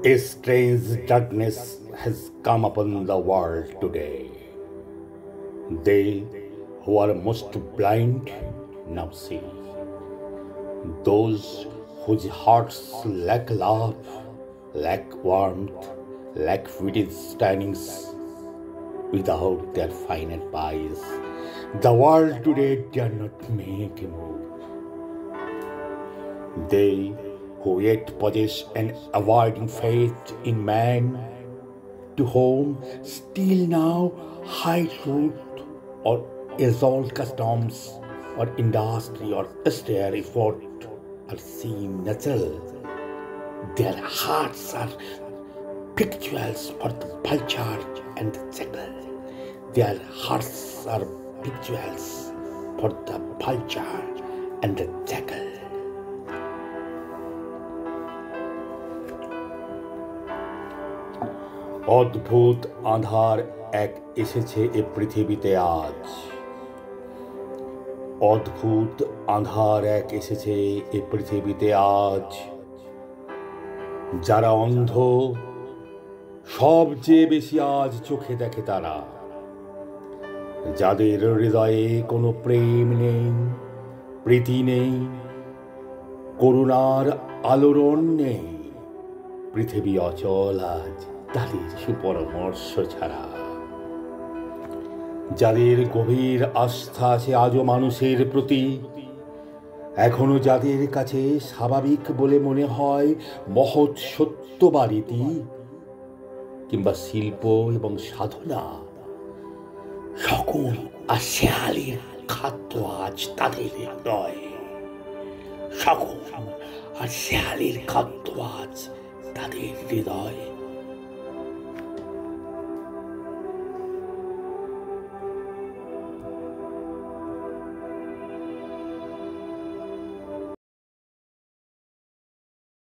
A strange darkness has come upon the world today. They who are most blind now see. Those whose hearts lack love, lack warmth, lack witty standings without their finite eyes. The world today dare not make a move. They who yet possess an avoiding faith in man, to whom still now high truth or exalt customs or industry or austere effort are seem natural. Their hearts are victuals for the vulture and the jackal. Their hearts are victuals for the vulture and the jackal. অদ্ভুত আঁধার এক এসেছে এ পৃথিবীতে আজ। অদ্ভুত আঁধার এক এসেছে এ পৃথিবীতে আজ। যারা অন্ধ সবচেয়ে বেশি আজ চোখে দেখে তারা, যাদের হৃদয়ে কোনো প্রেম নেই, প্রীতি নেই, করুণার আলোড়ন নেই। পৃথিবী অচল আজ তাদের সুপরামর্শ ছাড়া। যাদের গভীর আস্থা আছে আজও মানুষের প্রতি, এখনো যাদের কাছে স্বাভাবিক বলে মনে হয় মহৎ সত্য বা রীতি কিংবা শিল্প এবং সাধনা, সকল আর শেয়ালের খাদ্য আজ তাদের হৃদয়। সকল আর শেয়ালের খাদ্য আজ তাদের হৃদয়।